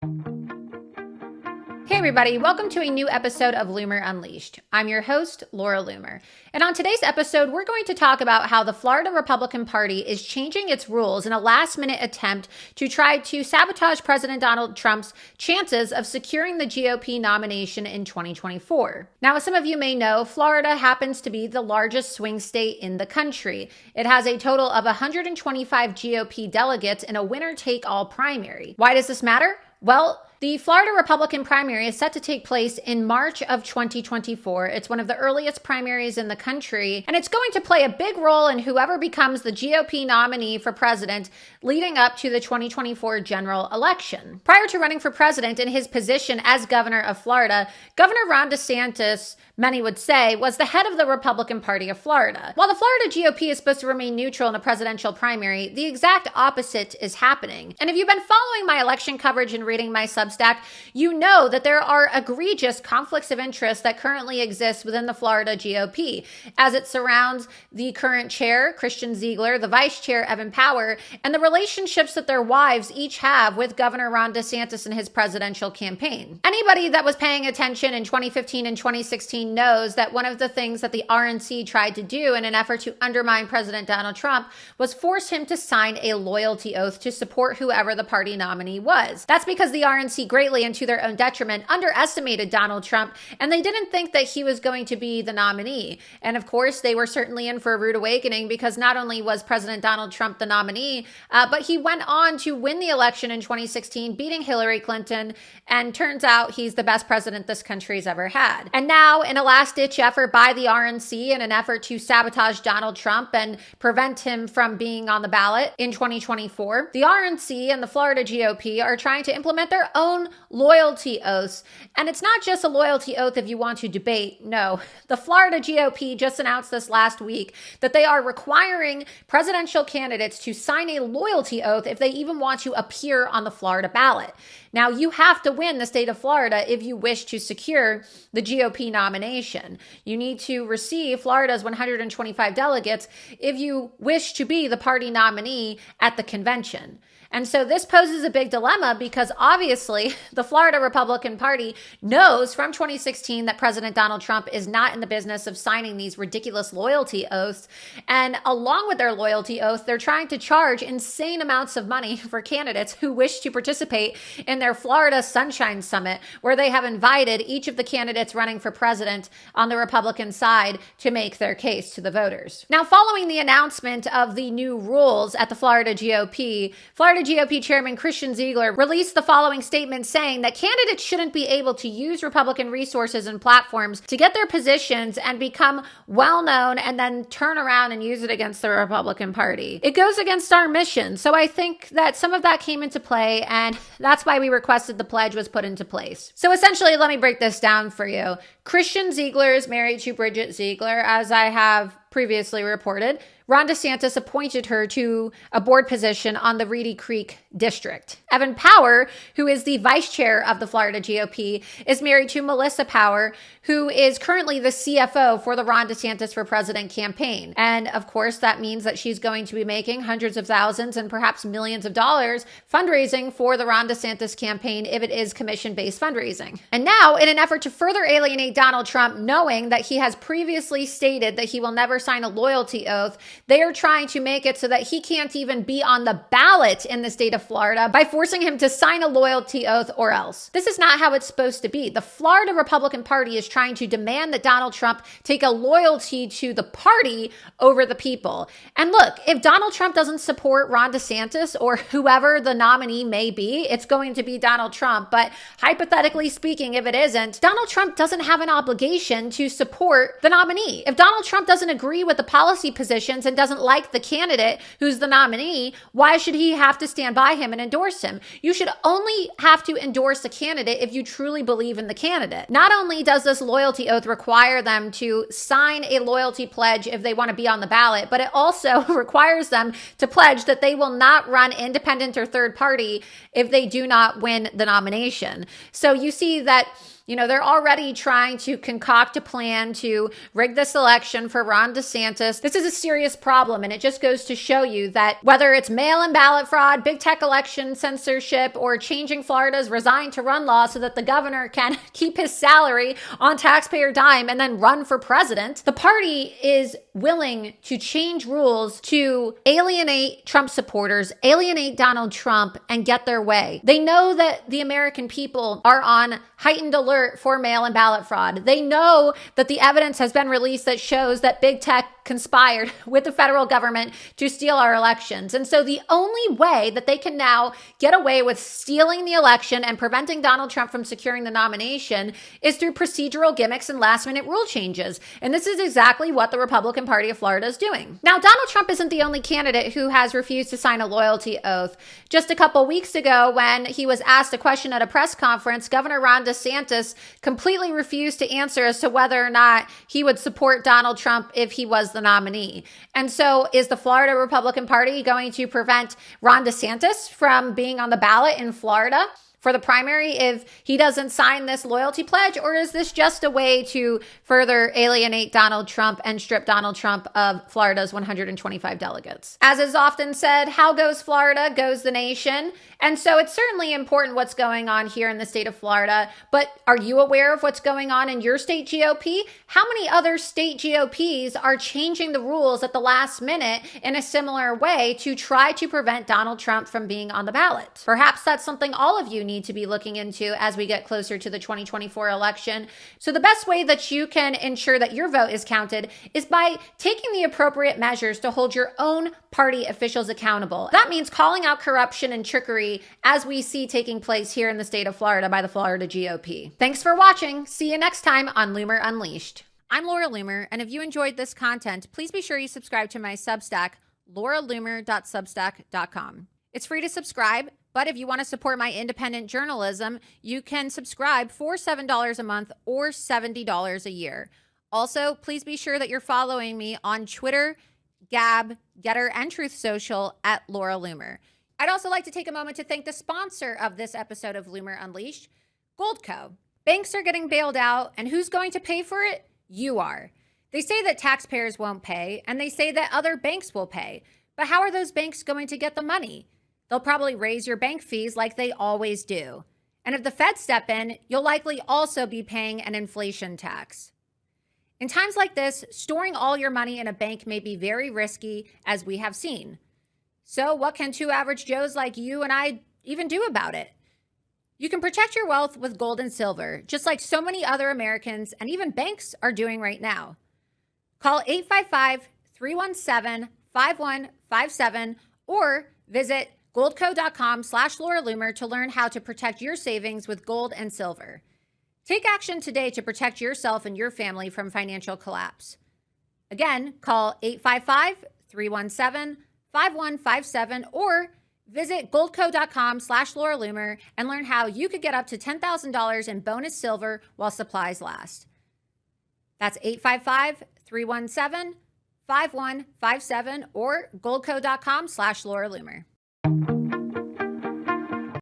Hey everybody, welcome to a new episode of Loomer Unleashed. I'm your host, Laura Loomer. And on today's episode, we're going to talk about how the Florida Republican Party is changing its rules in a last-minute attempt to try to sabotage President Donald Trump's chances of securing the GOP nomination in 2024. Now, as some of you may know, Florida happens to be the largest swing state in the country. It has a total of 125 GOP delegates in a winner-take-all primary. Why does this matter? Well, the Florida Republican primary is set to take place in March of 2024. It's one of the earliest primaries in the country, and it's going to play a big role in whoever becomes the GOP nominee for president leading up to the 2024 general election. Prior to running for president in his position as governor of Florida, Governor Ron DeSantis, many would say, was the head of the Republican Party of Florida. While the Florida GOP is supposed to remain neutral in a presidential primary, the exact opposite is happening. And if you've been following my election coverage and reading my Substack, you know that there are egregious conflicts of interest that currently exist within the Florida GOP, as it surrounds the current chair, Christian Ziegler, the vice chair, Evan Power, and the relationships that their wives each have with Governor Ron DeSantis and his presidential campaign. Anybody that was paying attention in 2015 and 2016 knows that one of the things that the RNC tried to do in an effort to undermine President Donald Trump was force him to sign a loyalty oath to support whoever the party nominee was. That's because the RNC greatly and to their own detriment underestimated Donald Trump, and they didn't think that he was going to be the nominee. And of course, they were certainly in for a rude awakening, because not only was President Donald Trump the nominee, but he went on to win the election in 2016, beating Hillary Clinton, and turns out he's the best president this country's ever had. And now, in a last-ditch effort by the RNC in an effort to sabotage Donald Trump and prevent him from being on the ballot in 2024, the RNC and the Florida GOP are trying to implement their own loyalty oaths. And it's not just a loyalty oath if you want to debate. No, the Florida GOP just announced this last week that they are requiring presidential candidates to sign a loyalty oath if they even want to appear on the Florida ballot. Now, you have to win the state of Florida if you wish to secure the GOP nomination. You need to receive Florida's 125 delegates if you wish to be the party nominee at the convention. And so this poses a big dilemma, because obviously the Florida Republican Party knows from 2016 that President Donald Trump is not in the business of signing these ridiculous loyalty oaths. And along with their loyalty oath, they're trying to charge insane amounts of money for candidates who wish to participate in their Florida Sunshine Summit, where they have invited each of the candidates running for president on the Republican side to make their case to the voters. Now, following the announcement of the new rules at the Florida GOP, Florida GOP Chairman Christian Ziegler released the following statement saying that candidates shouldn't be able to use Republican resources and platforms to get their positions and become well-known and then turn around and use it against the Republican Party. It goes against our mission. So I think that some of that came into play, and that's why we requested the pledge was put into place. So essentially, let me break this down for you. Christian Ziegler is married to Bridget Ziegler, as I have previously reported. Ron DeSantis appointed her to a board position on the Reedy Creek district. Evan Power, who is the vice chair of the Florida GOP, is married to Melissa Power, who is currently the CFO for the Ron DeSantis for President campaign. And of course, that means that she's going to be making hundreds of thousands and perhaps millions of dollars fundraising for the Ron DeSantis campaign if it is commission-based fundraising. And now, in an effort to further alienate Donald Trump, knowing that he has previously stated that he will never sign a loyalty oath, they are trying to make it so that he can't even be on the ballot in the state of Florida by forcing him to sign a loyalty oath or else. This is not how it's supposed to be. The Florida Republican Party is trying to demand that Donald Trump take a loyalty to the party over the people. And look, if Donald Trump doesn't support Ron DeSantis or whoever the nominee may be, it's going to be Donald Trump. But hypothetically speaking, if it isn't, Donald Trump doesn't have an obligation to support the nominee. If Donald Trump doesn't agree with the policy positions and doesn't like the candidate who's the nominee, why should he have to stand by him and endorse him? You should only have to endorse a candidate if you truly believe in the candidate. Not only does this loyalty oath require them to sign a loyalty pledge if they want to be on the ballot, but it also requires them to pledge that they will not run independent or third party if they do not win the nomination. So you see that they're already trying to concoct a plan to rig this election for Ron DeSantis. This is a serious problem, and it just goes to show you that whether it's mail-in ballot fraud, big tech election censorship, or changing Florida's resign to run law so that the governor can keep his salary on taxpayer dime and then run for president, the party is willing to change rules to alienate Trump supporters, alienate Donald Trump, and get their way. They know that the American people are on heightened alert for mail-in ballot fraud. They know that the evidence has been released that shows that big tech conspired with the federal government to steal our elections. And so the only way that they can now get away with stealing the election and preventing Donald Trump from securing the nomination is through procedural gimmicks and last-minute rule changes. And this is exactly what the Republican Party of Florida is doing. Now, Donald Trump isn't the only candidate who has refused to sign a loyalty oath. Just a couple weeks ago, when he was asked a question at a press conference, Governor Ron DeSantis completely refused to answer as to whether or not he would support Donald Trump if he was the nominee. And so is the Florida Republican Party going to prevent Ron DeSantis from being on the ballot in Florida for the primary if he doesn't sign this loyalty pledge? Or is this just a way to further alienate Donald Trump and strip Donald Trump of Florida's 125 delegates? As is often said, how goes Florida, goes the nation. And so it's certainly important what's going on here in the state of Florida, but are you aware of what's going on in your state GOP? How many other state GOPs are changing the rules at the last minute in a similar way to try to prevent Donald Trump from being on the ballot? Perhaps that's something all of you need to be looking into as we get closer to the 2024 election. So the best way that you can ensure that your vote is counted is by taking the appropriate measures to hold your own party officials accountable. That means calling out corruption and trickery as we see taking place here in the state of Florida by the Florida GOP. Thanks for watching. See you next time on Loomer Unleashed. I'm Laura Loomer, and if you enjoyed this content, please be sure you subscribe to my Substack, lauraloomer.substack.com. It's free to subscribe, but if you want to support my independent journalism, you can subscribe for $7 a month or $70 a year. Also, please be sure that you're following me on Twitter, Gab, Getter, and Truth Social at Laura Loomer. I'd also like to take a moment to thank the sponsor of this episode of Loomer Unleashed, Goldco. Banks are getting bailed out, and who's going to pay for it? You are. They say that taxpayers won't pay, and they say that other banks will pay. But how are those banks going to get the money? They'll probably raise your bank fees like they always do. And if the Fed step in, you'll likely also be paying an inflation tax. In times like this, storing all your money in a bank may be very risky, as we have seen. So what can two average Joes like you and I even do about it? You can protect your wealth with gold and silver, just like so many other Americans and even banks are doing right now. Call 855-317-5157 or visit goldco.com/Laura Loomer to learn how to protect your savings with gold and silver. Take action today to protect yourself and your family from financial collapse. Again, call 855-317-5157 or visit goldco.com/Laura Loomer and learn how you could get up to $10,000 in bonus silver while supplies last. That's 855-317-5157 or goldco.com/Laura Loomer.